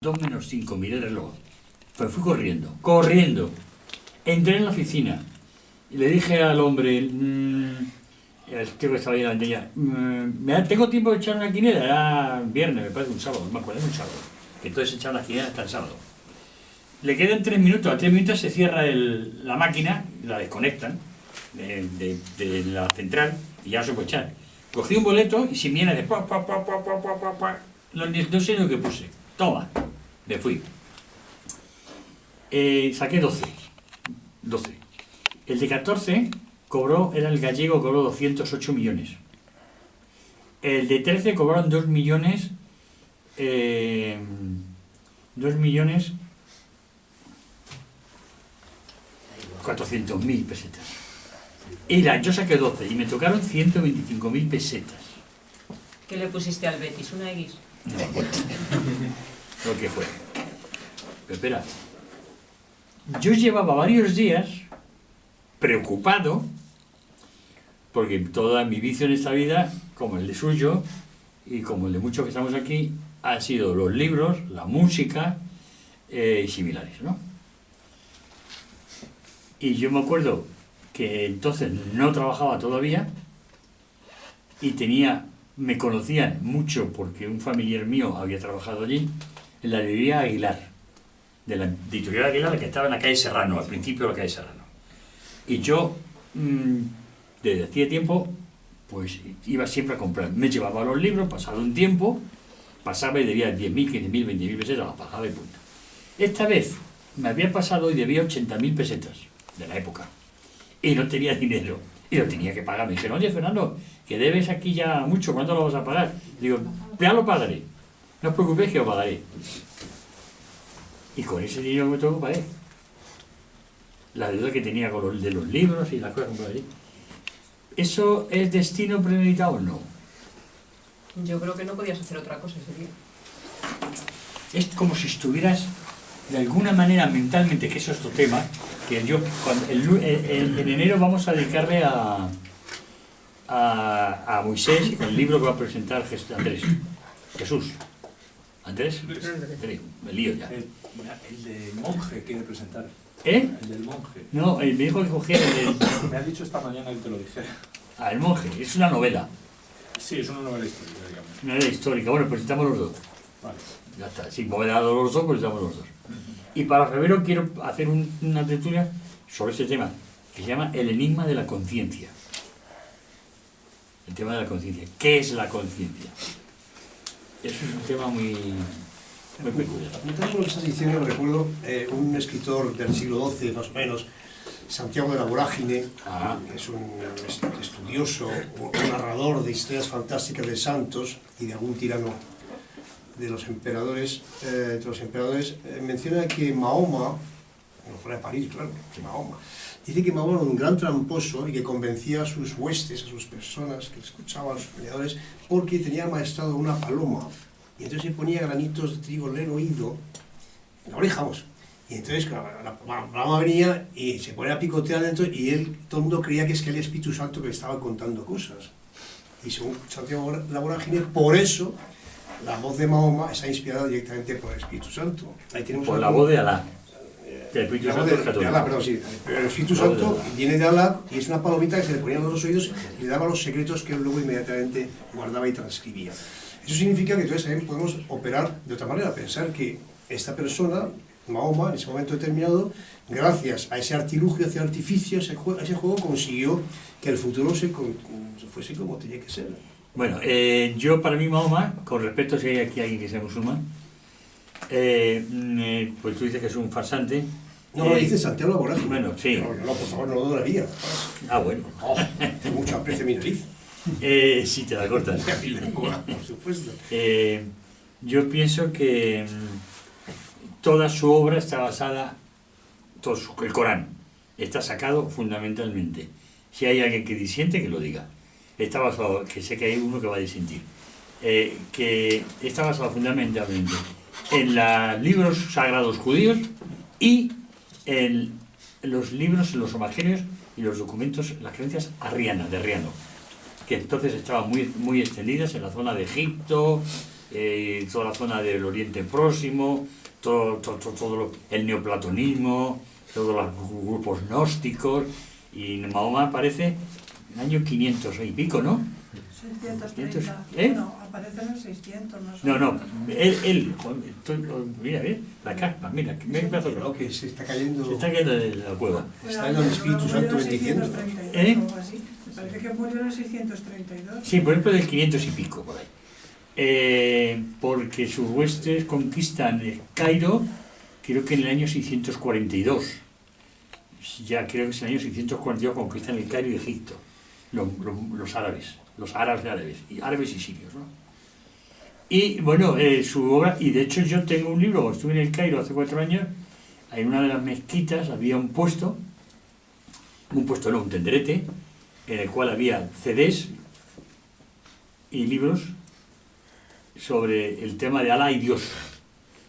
2 menos 5, miré el reloj. Pues fui corriendo. Entré en la oficina y le dije al hombre, el tío que estaba ahí en la ventanilla, ¿tengo tiempo de echar una quiniela? Era viernes, me parece, un sábado, no me acuerdo, es un sábado. Que entonces echaban la quiniela hasta el sábado. Le quedan 3 minutos, a 3 minutos se cierra la máquina, la desconectan de la central y ya no se puede echar. Cogí un boleto y sin viene de no sé lo que puse. Toma, me fui. Saqué 12. El de 14 era el gallego, cobró 208 millones. El de 13 cobraron 2 millones. 2 millones 400.000 pesetas. Y yo saqué 12 y me tocaron 125.000 pesetas. ¿Qué le pusiste al Betis? ¿Una X? No me acuerdo lo que fue. Pero espera. Yo llevaba varios días preocupado porque toda mi vicio en esta vida, como el de suyo y como el de muchos que estamos aquí, han sido los libros, la música y similares, ¿no? Y yo me acuerdo que entonces no trabajaba todavía y me conocían mucho porque un familiar mío había trabajado allí en la librería Aguilar, de la editorial Aguilar, que estaba en la calle Serrano, al principio de la calle Serrano. Y yo, desde hacía tiempo, pues iba siempre a comprar. Me llevaba los libros, pasado un tiempo, pasaba y debía 10.000, 15.000, 20.000 pesetas, las pagaba y punto. Esta vez me había pasado y debía 80.000 pesetas de la época. Y no tenía dinero. Y lo tenía que pagar. Me dijeron, oye, Fernando, que debes aquí ya mucho, ¿cuándo lo vas a pagar? Digo, ya lo pagaré. No os preocupéis que lo pagaré. Y con ese dinero me tocó pagar. La deuda que tenía con de los libros y las cosas que compré allí. ¿Eso es destino premeditado o no? Yo creo que no podías hacer otra cosa ese día. Es como si estuvieras de alguna manera mentalmente, que eso es otro tema, que yo en enero vamos a dedicarle a Moisés con el libro que va a presentar Jesús. ¿Andrés? Me lío ya. El del monje quiere presentar. ¿Eh? El del monje. No, me dijo que cogiera Me ha dicho esta mañana que te lo dijera. El monje, es una novela. Sí, es una novela histórica, digamos. Una novela histórica. Bueno, presentamos los dos. Vale. Ya está. Si me he dado los dos, presentamos los dos. Y para febrero quiero hacer una tertulia sobre este tema, que se llama El enigma de la conciencia. El tema de la conciencia. ¿Qué es la conciencia? Eso es un tema muy peculiar. Apuntando lo que estás diciendo, recuerdo un escritor del siglo XII, más o menos, Santiago de la Vorágine, que es un estudioso, un narrador de historias fantásticas de santos y de algún tirano de los emperadores, menciona que Mahoma, no fuera de París, claro, que Mahoma, dice que Mahoma era un gran tramposo y que convencía a sus huestes, a sus personas que escuchaban, a sus peleadores, porque tenía maestrado una paloma. Y entonces se ponía granitos de trigo en el oído, en la oreja, vamos. Y entonces la paloma venía y se ponía a picotear dentro y todo el mundo creía que es que el Espíritu Santo que le estaba contando cosas. Y según Santiago de la Vorágine, por eso la voz de Mahoma está inspirada directamente por el Espíritu Santo. Ahí tenemos por la voz de Alá. El Espíritu Santo es católico. De Alá, perdón, sí. Pero el Espíritu Santo viene de Alá y es una palomita que se le ponía en los dos oídos y le daba los secretos que él luego inmediatamente guardaba y transcribía. Eso significa que entonces también podemos operar de otra manera, pensar que esta persona, Mahoma, en ese momento determinado, gracias a ese artilugio, a ese artificio, a ese juego, consiguió que el futuro se fuese como tenía que ser. Bueno, yo para mí Mahoma, con respecto a si hay aquí alguien que sea musulmán, pues tú dices que es un farsante. No, lo dice Santiago de la Vorágine. Bueno, sí. No, por favor, no lo donaría. Bueno. Tengo mucho aprecio a mi nariz. Sí, te la cortas. Mi lengua, por supuesto. Yo pienso que toda su obra está basada, el Corán, está sacado fundamentalmente. Si hay alguien que disiente, que lo diga. Está basado, que sé que hay uno que va a disentir, que está basado fundamentalmente en los libros sagrados judíos y en los libros, los evangelios y los documentos, las creencias arrianas, de Arriano, que entonces estaban muy extendidas en la zona de Egipto, toda la zona del Oriente Próximo, el neoplatonismo, todos los grupos gnósticos, y Mahoma aparece en el año 500 y pico, ¿no? 630. ¿Eh? Bueno, aparece en el 600 más o No, menos. mira, la caspa, mira, me pedazo de Creo que se está cayendo. se está cayendo de la cueva. Está en el Espíritu Santo bendiciendo. ¿Eh? Me parece que murió en el 632. Sí, por ejemplo, del 500 y pico, por ahí. Porque sus huestes conquistan el Cairo, creo que en el año 642. Ya creo que es en el año 642 conquistan el Cairo y Egipto, los árabes y sirios, ¿no? Y bueno, su obra, y de hecho yo tengo un libro, estuve en el Cairo hace 4 años, en una de las mezquitas había un tenderete, en el cual había CDs y libros sobre el tema de Alá y Dios,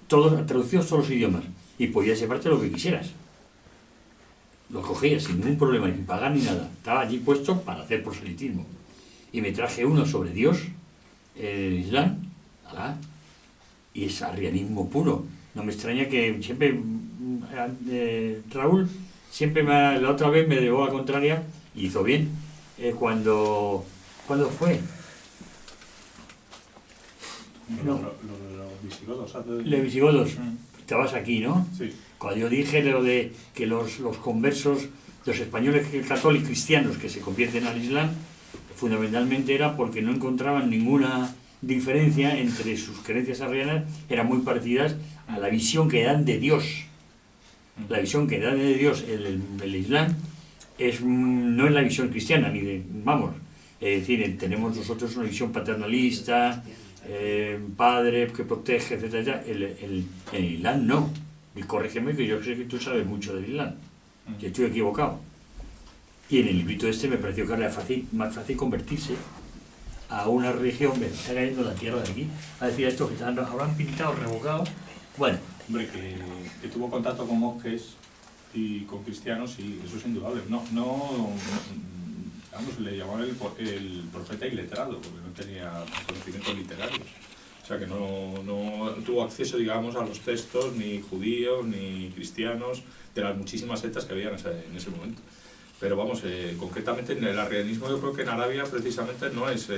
todos traducidos todos los idiomas, y podías llevarte lo que quisieras. Lo cogías sin ningún problema, sin pagar ni nada. Estaba allí puesto para hacer proselitismo. Y me traje uno sobre Dios, el Islam, Alá, y es arrianismo puro. No me extraña que siempre, Raúl, la otra vez me llevó a la contraria, y hizo bien, ¿cuándo fue? Lo de los visigodos. Los visigodos, estabas aquí, ¿no? Sí. Cuando yo dije lo de que los conversos, los españoles católicos cristianos que se convierten al Islam, fundamentalmente era porque no encontraban ninguna diferencia entre sus creencias arrianas, eran muy parecidas a la visión que dan de Dios. La visión que dan de Dios el Islam no es la visión cristiana, es decir, tenemos nosotros una visión paternalista, padre que protege, etcétera. El Islam no. Y corrígeme, que yo sé que tú sabes mucho del Islam, que estoy equivocado. Y en el librito este me pareció que era más fácil convertirse a una religión, me está cayendo la tierra de aquí, a decir esto que habrán pintado, revocado. Bueno. Hombre, que tuvo contacto con monjes y con cristianos, y eso es indudable. Vamos, le llamaban el profeta iletrado, porque no tenía conocimientos literarios. O sea que no tuvo acceso, digamos, a los textos ni judíos ni cristianos de las muchísimas sectas que había en ese momento. Pero vamos, concretamente en el arrianismo yo creo que en Arabia precisamente no es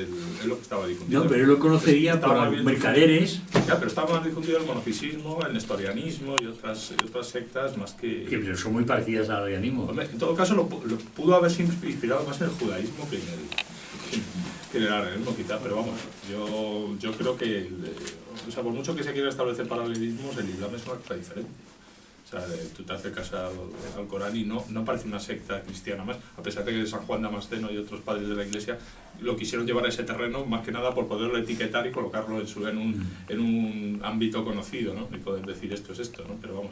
lo que estaba difundido. No, pero él lo conocería Estaba por bien mercaderes. Ya, pero estaba más difundido el monofisismo, el nestorianismo y otras sectas más que... Que pero son muy parecidas al arrianismo. Hombre, en todo caso, lo pudo haberse inspirado más en el judaísmo que en el arrianismo quizá, pero vamos, yo creo que, o sea, por mucho que se quiera establecer paralelismos, el Islam es una cosa diferente. O sea, tú te acercas al Corán y no parece una secta cristiana más, a pesar de que San Juan Damasceno y otros padres de la Iglesia lo quisieron llevar a ese terreno, más que nada por poderlo etiquetar y colocarlo en un ámbito conocido, ¿no? Y poder decir esto es esto, ¿no? Pero vamos,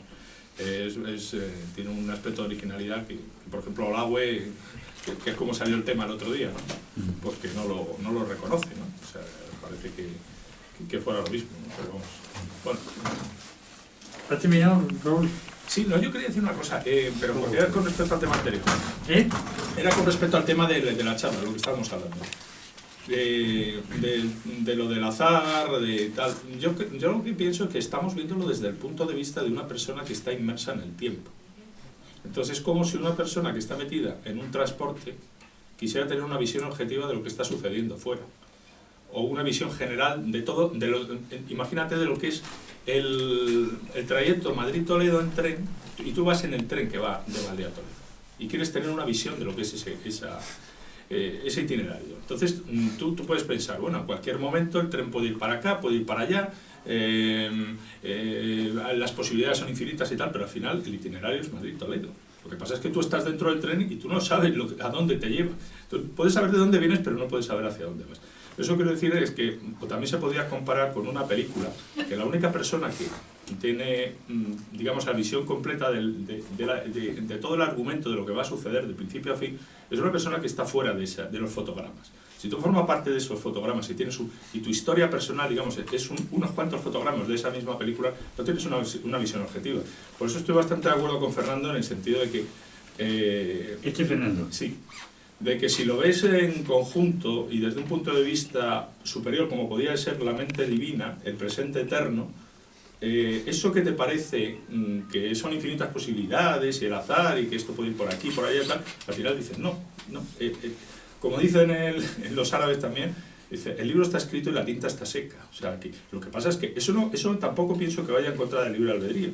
tiene un aspecto de originalidad que por ejemplo, Olahue, que es como salió el tema el otro día, ¿no? Pues que no lo reconoce, ¿no? O sea, parece que fuera lo mismo, ¿no? Pero vamos, bueno. ¿Has terminado, Raúl? Sí, no, yo quería decir una cosa, pero porque era con respecto al tema anterior. ¿Eh? Era con respecto al tema de la charla, lo que estábamos hablando. De lo del azar, de tal. Yo lo que pienso es que estamos viéndolo desde el punto de vista de una persona que está inmersa en el tiempo. Entonces es como si una persona que está metida en un transporte quisiera tener una visión objetiva de lo que está sucediendo fuera. O una visión general de todo, imagínate de lo que es el trayecto Madrid-Toledo en tren, y tú vas en el tren que va de Madrid a Toledo, y quieres tener una visión de lo que es ese itinerario. Entonces tú puedes pensar, bueno, en cualquier momento el tren puede ir para acá, puede ir para allá, las posibilidades son infinitas y tal, pero al final el itinerario es Madrid-Toledo. Lo que pasa es que tú estás dentro del tren y tú no sabes a dónde te lleva. Tú puedes saber de dónde vienes, pero no puedes saber hacia dónde vas. Eso quiero decir es que también se podría comparar con una película, que la única persona que tiene, digamos, la visión completa de todo el argumento de lo que va a suceder de principio a fin, es una persona que está fuera de los fotogramas. Si tú formas parte de esos fotogramas y tu historia personal, digamos, es unos cuantos fotogramas de esa misma película, no tienes una visión objetiva. Por eso estoy bastante de acuerdo con Fernando en el sentido de que... ¿Este Fernando? Sí. de que si lo ves en conjunto y desde un punto de vista superior, como podría ser la mente divina, el presente eterno, eso que te parece que son infinitas posibilidades y el azar y que esto puede ir por aquí, por allá y tal, al final dices, no. Como dicen en los árabes también, dice, el libro está escrito y la tinta está seca. O sea, que lo que pasa es que eso tampoco pienso que vaya en contra del libre albedrío,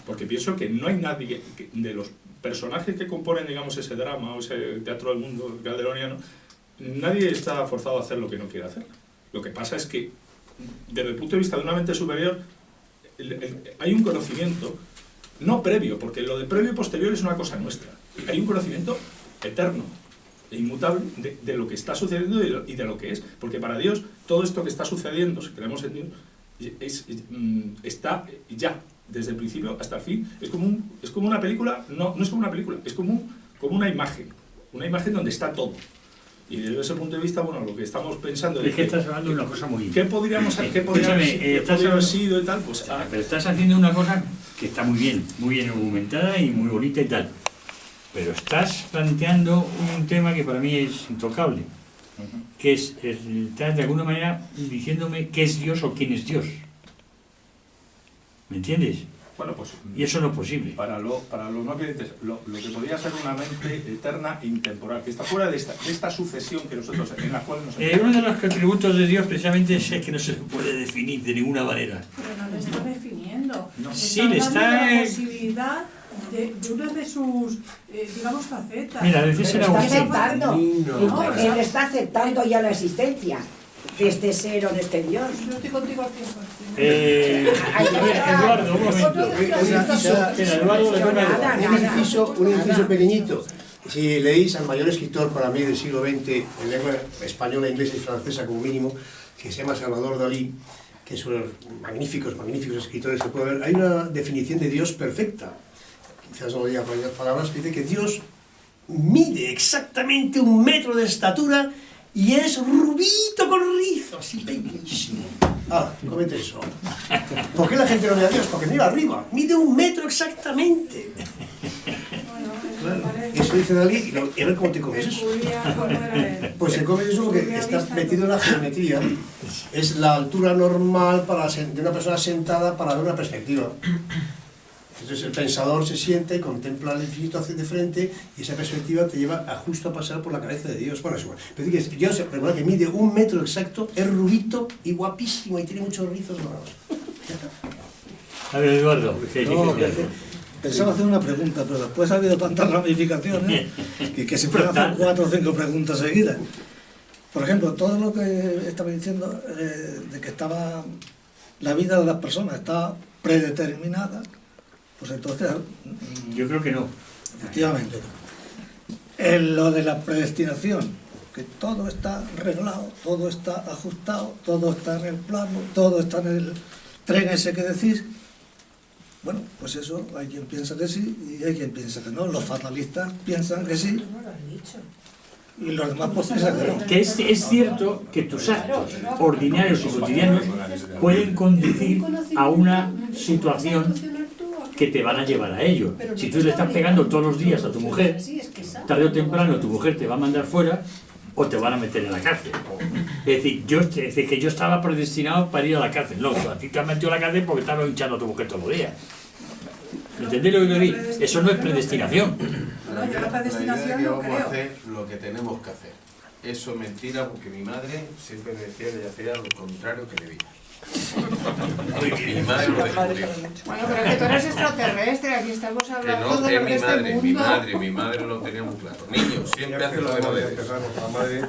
porque pienso que no hay nadie de los personajes que componen, digamos, ese drama o ese teatro del mundo calderoniano, nadie está forzado a hacer lo que no quiere hacer. Lo que pasa es que, desde el punto de vista de una mente superior, hay un conocimiento, no previo, porque lo de previo y posterior es una cosa nuestra. Hay un conocimiento eterno e inmutable de lo que está sucediendo y de lo que es. Porque para Dios, todo esto que está sucediendo, si creemos en Dios, está ya, desde el principio hasta el fin. Es como una película, no es como una película, es como una imagen donde está todo. Y desde ese punto de vista, bueno, lo que estamos pensando es que estás hablando de una cosa muy... ¿Qué podríamos haber sido y tal? Pues, pero estás haciendo una cosa que está muy bien argumentada y muy bonita y tal. Pero estás planteando un tema que para mí es intocable, que estás de alguna manera diciéndome qué es Dios o quién es Dios. ¿Me entiendes? Bueno, pues, y eso no es posible. Para los no creyentes, lo que podría ser una mente eterna e intemporal, que está fuera de esta sucesión que nosotros, en la cual nos... uno de los atributos de Dios precisamente es que no se puede definir de ninguna manera. Pero no le está definiendo. No. Sí, le está la posibilidad de una de sus, digamos, facetas. Mira, está aceptando. Él está aceptando ya la existencia de este ser o de este Dios. Yo estoy contigo al 100%. Eduardo, un momento. Un inciso pequeñito. Si leéis al mayor escritor para mí del siglo XX, en lengua española, inglesa y francesa como mínimo, que se llama Salvador Dalí, que es uno de los magníficos escritores que puede haber, hay una definición de Dios perfecta. Quizás no diga palabras, que dice que Dios mide exactamente 1 metro de estatura y es rubito con rizos, así bellísimo. Ahora, comente eso. ¿Por qué la gente no ve a Dios? Porque mira arriba, mide 1 metro exactamente. Eso dice Dalí, y a ver cómo te comes eso. Pues se come eso porque está metido en la geometría. Es la altura normal de una persona sentada para ver una perspectiva. Entonces el pensador se sienta y contempla el infinito hacia de frente y esa perspectiva te lleva justo a pasar por la cabeza de Dios. Bueno, es igual. Pero es que Dios, recuerda que mide 1 metro exacto, es rubito y guapísimo y tiene muchos rizos dorados. A ver, Eduardo. Pensaba hacer una pregunta, pero después ha habido tantas ramificaciones que se pueden hacer 4 o 5 preguntas seguidas. Por ejemplo, todo lo que estaba diciendo de que la vida de las personas está predeterminada, pues entonces... Yo creo que no. Efectivamente. En lo de la predestinación, que todo está reglado, todo está ajustado, todo está en el plano, todo está en el tren ese que decís. Bueno, pues eso, hay quien piensa que sí y hay quien piensa que no. Los fatalistas piensan que sí y los demás pues piensan que no. Que es cierto que tus actos ordinarios y cotidianos pueden conducir a una situación que te van a llevar a ello. Si tú le estás pegando todos los días a tu mujer, tarde o temprano tu mujer te va a mandar fuera o te van a meter en la cárcel. Es decir, que yo estaba predestinado para ir a la cárcel. No, a ti te han metido a la cárcel porque estabas hinchando a tu mujer todos los días. ¿Entendés lo que quiero decir? Eso no es predestinación. No, yo la predestinación no creo. Hacer lo que tenemos que hacer. Eso es mentira porque mi madre siempre me decía que ella hacía lo contrario que debía. Mi madre lo descubrió. Bueno, pero es que tú eres extraterrestre, aquí estamos hablando Que no, de lo es que es este mundo. mi madre lo tenía muy claro. Niños, siempre hace lo que no debe.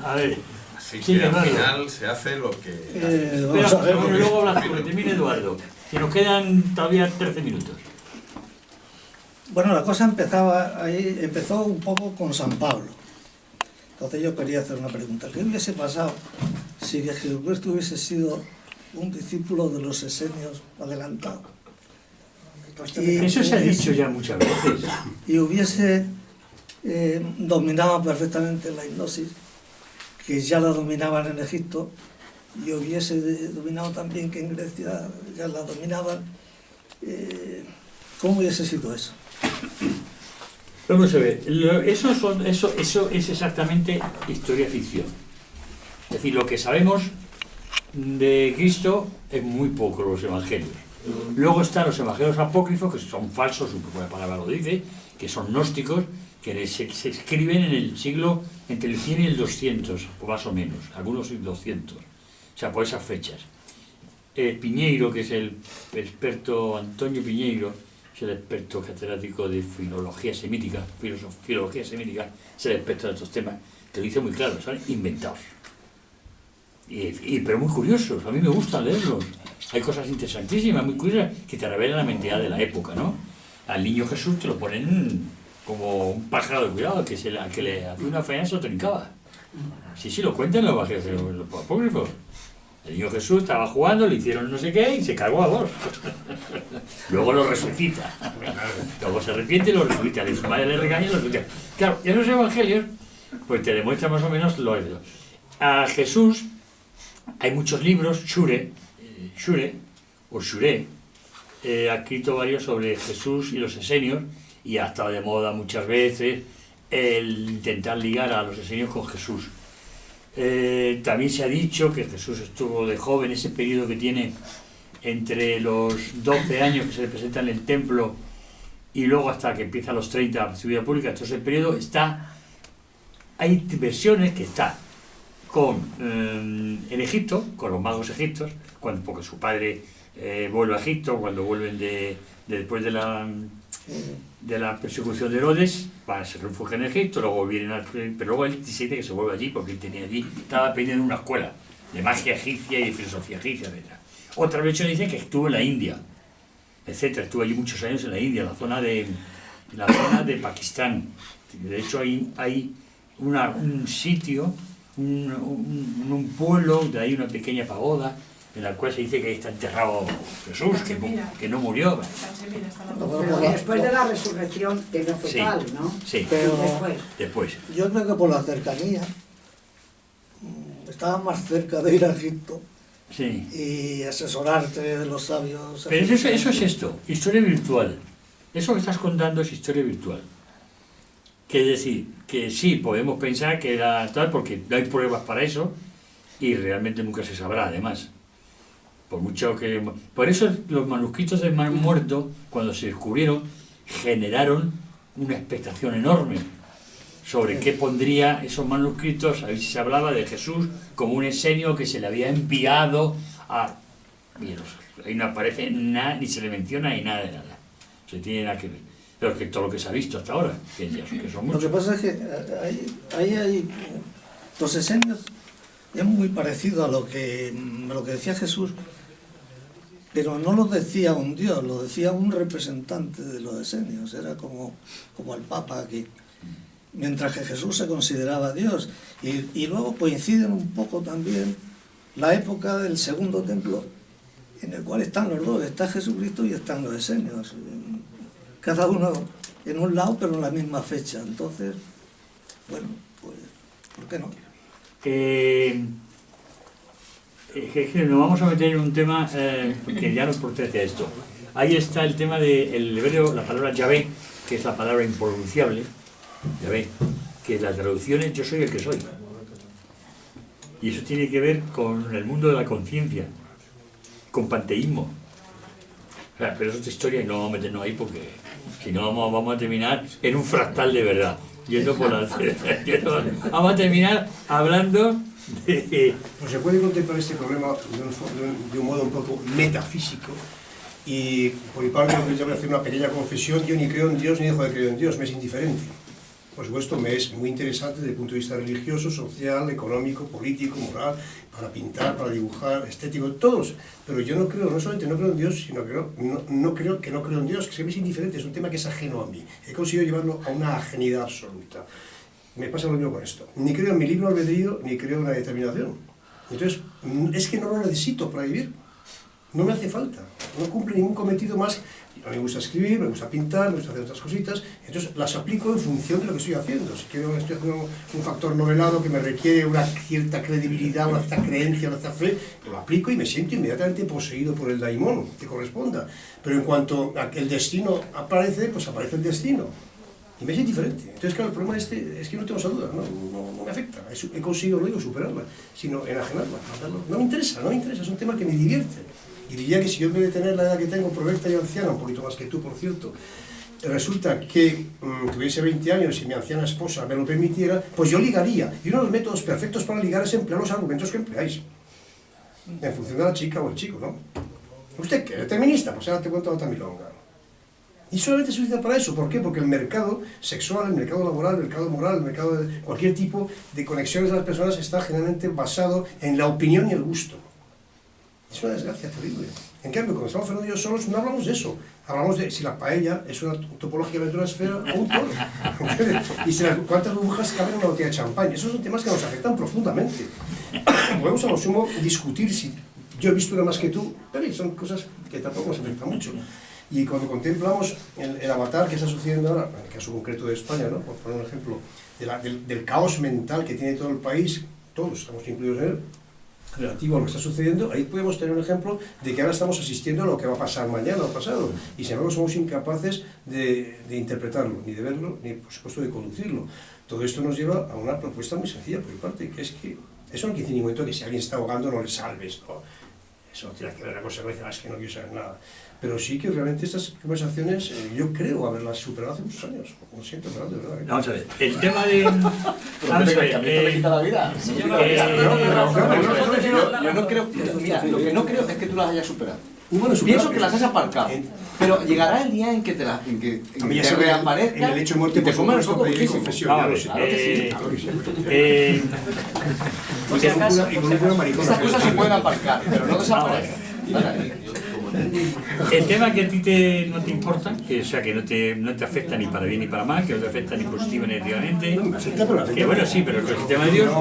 A ver. Así que al final se hace lo que... Pero luego hablas tú, termine Eduardo. Que nos quedan todavía 13 minutos. Bueno, la cosa empezó un poco con San Pablo. Entonces yo quería hacer una pregunta. ¿Qué hubiese pasado si Jesucristo hubiese sido un discípulo de los esenios adelantado? Eso se ha dicho ya muchas veces. Y hubiese dominado perfectamente la hipnosis, que ya la dominaban en Egipto, y hubiese dominado también que en Grecia ya la dominaban. ¿Cómo hubiese sido eso? Vamos a ver, eso es exactamente historia ficción. Es decir, lo que sabemos de Cristo es muy poco, los evangelios. Luego están los evangelios apócrifos, que son falsos, su propia palabra lo dice, que son gnósticos, que se escriben en el siglo entre el 100 y el 200, o más o menos, algunos 200, o sea, por esas fechas. Piñeiro, que es el experto, Antonio Piñeiro, es el experto catedrático de filología semítica, filología semítica, es el experto de estos temas, te lo dice muy claro, son inventados. Pero muy curiosos, a mí me gusta leerlos. Hay cosas interesantísimas, muy curiosas, que te revelan la mentalidad de la época, ¿no? Al niño Jesús te lo ponen como un pájaro de cuidado, que al que le hacía una faena se lo trincaba. Sí, lo cuentan los apócrifos. El niño Jesús estaba jugando, le hicieron no sé qué y se cargó a dos. Luego lo resucita. Luego se arrepiente y lo resucita. Su madre le regaña y lo resucita. Claro, y esos evangelios pues te demuestran más o menos lo que... A Jesús hay muchos libros, Shure, ha escrito varios sobre Jesús y los esenios, y ha estado de moda muchas veces el intentar ligar a los esenios con Jesús. También se ha dicho que Jesús estuvo de joven, ese periodo que tiene entre los 12 años que se le presenta en el templo y luego hasta que empieza a los 30 su vida pública. Entonces el periodo hay versiones que está en Egipto, con los magos egipcios, porque su padre vuelve a Egipto, cuando vuelven después de la persecución de Herodes, se refugian en Egipto, luego vienen pero luego él dice que se vuelve allí porque él tenía allí, estaba aprendiendo en una escuela de magia egipcia y de filosofía egipcia, etc. Otra versión dice que estuvo en la India, etc. Estuvo allí muchos años en la India, en la zona de Pakistán. De hecho hay un sitio, un pueblo, de ahí una pequeña pagoda, en la cual se dice que ahí está enterrado Jesús, que no murió. Pero después de la resurrección, que no fue tal, ¿no? Sí, pero después. yo creo que por la cercanía, estaba más cerca de ir a Egipto Sí. y asesorarte de los sabios. Pero eso es esto, historia virtual. Eso que estás contando es historia virtual. Que es decir, que sí, podemos pensar que era tal, porque no hay pruebas para eso, y realmente nunca se sabrá, además. Por eso los manuscritos del Mar Muerto, cuando se descubrieron, generaron una expectación enorme sobre qué pondría esos manuscritos. A ver si se hablaba de Jesús como un esenio que se le había enviado a... Mira, ahí no aparece nada, ni se le menciona ni nada de nada. Se tiene nada que ver. Pero que todo lo que se ha visto hasta ahora, que son muchos. Lo que pasa es que hay los esenios es muy parecido a lo que decía Jesús, pero no lo decía un dios, lo decía un representante de los esenios, era como el Papa aquí. Mientras que Jesús se consideraba Dios. Y luego coinciden un poco también la época del segundo templo, en el cual están los dos, está Jesucristo y están los esenios. Cada uno en un lado, pero en la misma fecha. Entonces, bueno, pues, ¿por qué no? Nos vamos a meter en un tema que ya nos protege a esto. Ahí está el tema del hebreo, la palabra Yahvé, que es la palabra impronunciable, Yahvé, que la traducción es yo soy el que soy. Y eso tiene que ver con el mundo de la conciencia, con panteísmo. O sea, pero es otra historia y no vamos a meternos ahí porque si no vamos a terminar en un fractal de verdad. Vamos a terminar hablando de... Pues se puede contemplar este problema de un modo un poco metafísico. Y por mi parte, yo voy a hacer una pequeña confesión. Yo ni creo en Dios ni dejo de creer en Dios, me es indiferente. Por supuesto, me es muy interesante desde el punto de vista religioso, social, económico, político, moral, para pintar, para dibujar, estético, todos. Pero yo no creo, no solamente no creo en Dios, sino que no creo en Dios, que se me es indiferente, es un tema que es ajeno a mí. He conseguido llevarlo a una ajenidad absoluta. Me pasa lo mismo con esto. Ni creo en mi libre albedrío, ni creo en una determinación. Entonces, es que no lo necesito para vivir. No me hace falta. No cumple ningún cometido más. A mí me gusta escribir, me gusta pintar, me gusta hacer otras cositas. Entonces, las aplico en función de lo que estoy haciendo. Si quiero estoy haciendo un factor novelado que me requiere una cierta credibilidad, una cierta creencia, una cierta fe, pues lo aplico y me siento inmediatamente poseído por el daimón que corresponda. Pero en cuanto a que el destino aparece, pues aparece el destino. Y me es indiferente. Entonces, claro, el problema es que no tengo esa duda, no me afecta. He conseguido, no digo superarla, sino enajenarla, matarlo. No me interesa, es un tema que me divierte. Y diría que si yo en vez de tener la edad que tengo, provecta y anciana, un poquito más que tú, por cierto, resulta que tuviese 20 años y mi anciana esposa me lo permitiera, pues yo ligaría. Y uno de los métodos perfectos para ligar es emplear los argumentos que empleáis, en función de la chica o el chico, ¿no? ¿Usted qué? ¿Es feminista? Pues ahora te cuento otra milonga. Y solamente se utiliza para eso. ¿Por qué? Porque el mercado sexual, el mercado laboral, el mercado moral, el mercado de cualquier tipo de conexiones de las personas está generalmente basado en la opinión y el gusto. Es una desgracia terrible. En cambio, cuando estamos Fernando y yo solos, no hablamos de eso. Hablamos de si la paella es una topológicamente una esfera o un toro. Y si cuántas burbujas caben en una botella de champán. Esos son temas que nos afectan profundamente. Podemos a lo sumo discutir si yo he visto una más que tú, pero son cosas que tampoco nos afectan mucho. Y cuando contemplamos el avatar que está sucediendo ahora, en el caso concreto de España, ¿no? Por poner un ejemplo, del caos mental que tiene todo el país, todos estamos incluidos en él, relativo a lo que está sucediendo, ahí podemos tener un ejemplo de que ahora estamos asistiendo a lo que va a pasar mañana o pasado, y sin embargo somos incapaces de interpretarlo, ni de verlo, ni por supuesto de conducirlo. Todo esto nos lleva a una propuesta muy sencilla por mi parte, que es que eso no quiere decir en ningún momento que si alguien está ahogando no le salves, ¿no? Eso no tiene que ver con la consecuencia, es que no quiero saber nada. Pero sí que realmente estas conversaciones yo creo haberlas superado hace muchos años. Lo siento, pero de verdad. Vamos a ver, el tema de... Vamos a ver, ¿le quita la vida? Yo no creo, mira, lo que no creo es que tú las hayas superado. Pienso que las has aparcado. Pero llegará el día en que te reaparezcan en el hecho de muerte, y te coman esto todo muchísimo. Claro que sí. Estas cosas se pueden aparcar, pero no desaparecen. El tema que a ti no te importa, que, o sea, que no te afecta ni para bien ni para mal, que no te afecta ni positivo ni negativamente, que bueno, sí, pero el sistema de Dios,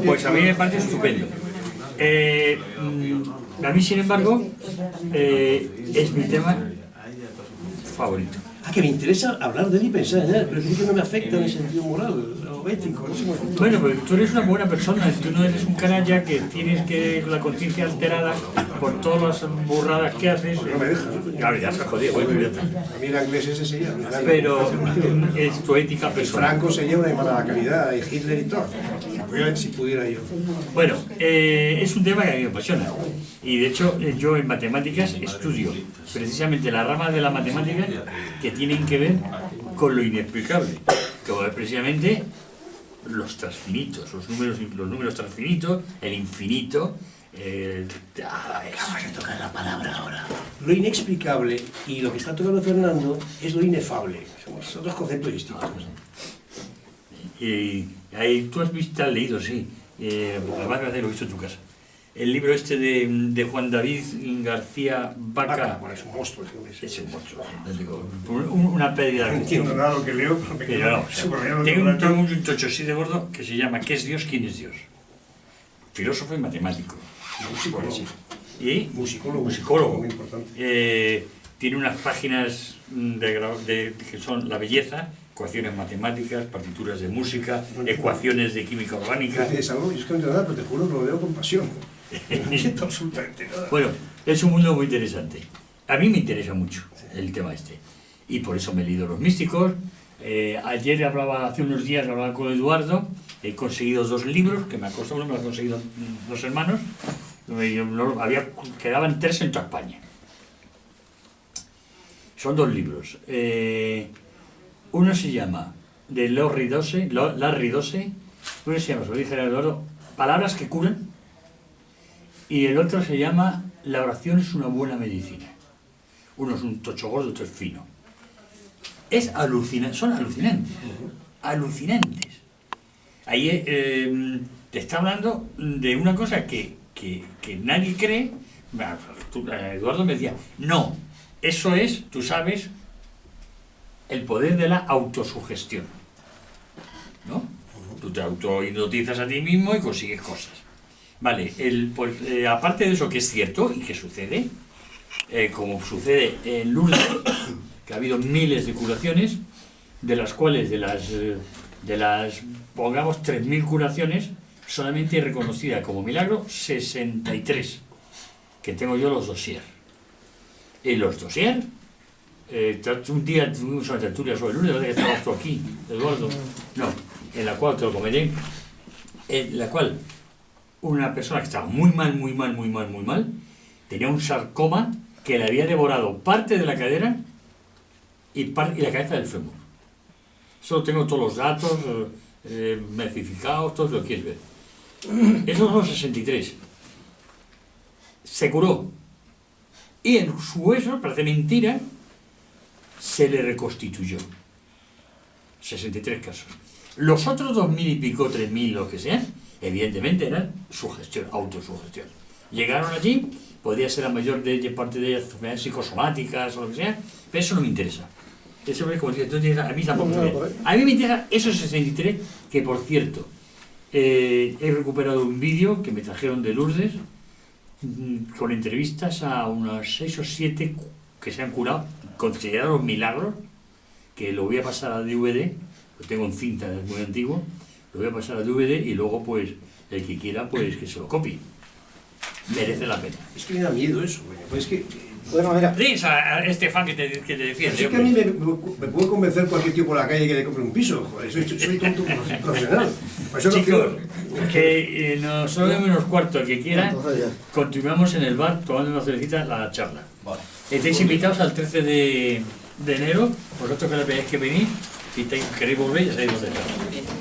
pues a mí me parece estupendo. A mí, sin embargo, es mi tema favorito. Que me interesa hablar de él y pensar en él, pero que no me afecta en el sentido moral o ético. No sé cómo decirlo. Bueno, pues tú eres una buena persona, tú no eres un canalla que tienes la conciencia alterada por todas las burradas que haces. No me dejas. Claro, ya se ha jodido, bueno, ya está. A mí el inglés ese sería. Pero es tu ética personal. Franco sería una de mala calidad, y Hitler y todo. Si pudiera yo. Bueno, es un tema que a mí me apasiona. Y de hecho, yo en matemáticas estudio precisamente la rama de la matemática que tienen que ver con lo inexplicable, que es precisamente los transfinitos, los números transfinitos, el infinito. Acabas de tocar la palabra ahora. Lo inexplicable y lo que está tocando Fernando es lo inefable. Son dos conceptos distintos. Y ahí tú has leído, sí, además lo he visto en tu casa. El libro este de Juan David García Vaca. Bueno, es un monstruo. Es un monstruo. Una pérdida de... No entiendo nada lo que leo. Pero no, tengo un tocho así de gordo que se llama ¿Qué es Dios? ¿Quién es Dios? Filósofo y matemático. Y musicólogo. Muy importante. Tiene unas páginas que son la belleza, ecuaciones matemáticas, partituras de música, ecuaciones de química orgánica. Yo es que no entiendo nada, pero te juro que lo veo con pasión. No entiendo absolutamente nada. Bueno, es un mundo muy interesante. A mí me interesa mucho el tema este. Y por eso me he leído Los Místicos. Ayer hace unos días hablaba con Eduardo. He conseguido 2 libros, que me ha costado, uno me lo han conseguido 2 hermanos. Quedaban 3 en toda España. Son 2 libros. Uno se llama, de Larry Dossey, uno se llama, se lo dije a Eduardo, Palabras que curan, y el otro se llama La oración es una buena medicina. Uno es un tocho gordo, otro es fino. Es alucinante, son alucinantes, alucinantes. Ahí te está hablando de una cosa que nadie cree. Eduardo me decía, no, eso es, tú sabes, el poder de la autosugestión, ¿no? Tú te autohipnotizas a ti mismo y consigues cosas. Vale, aparte de eso que es cierto y que sucede, como sucede en Lourdes, que ha habido miles de curaciones, de las cuales de las pongamos 3.000 curaciones, solamente reconocida como milagro 63, que tengo yo los dossier. Y los dossier Un día tuvimos una tertulia sobre el lunes, ¿verdad que estabas tú aquí, Eduardo? No, en la cual te lo comenté, en la cual una persona que estaba muy mal, tenía un sarcoma que le había devorado parte de la cadera y la cabeza del fémur. Solo tengo todos los datos mecificados, todo lo que quieres ver. Eso son los 63. Se curó. Y en su hueso, parece mentira, se le reconstituyó. 63 casos. Los otros 2000 y pico, 3000, lo que sea, evidentemente eran sugestión, autosugestión. Llegaron allí, podía ser la mayor parte de ellas enfermedades psicosomáticas o lo que sea, pero eso no me interesa. Eso es como si a mí tampoco me interesa. A mí me interesa esos 63, que por cierto, he recuperado un vídeo que me trajeron de Lourdes, con entrevistas a unos 6 o 7 que se han curado, considerados milagros, que lo voy a pasar a DVD, lo tengo en cinta, es muy antiguo, lo voy a pasar a DVD y luego pues el que quiera pues que se lo copie. Merece la pena. Es que me da miedo eso, güey. Pues es que... Bueno, mira. Dices a este fan que te defiende. Es que a mí me puede convencer cualquier tío por la calle que le compre un piso. Joder, soy tonto profesional. Por eso chicos, que nos solo menos cuarto, el que quiera, continuamos en el bar tomando una cervecita la charla. Vale. Estáis invitados al 13 de enero, vosotros que la veáis que venís, si queréis volver ya sabéis dónde estar.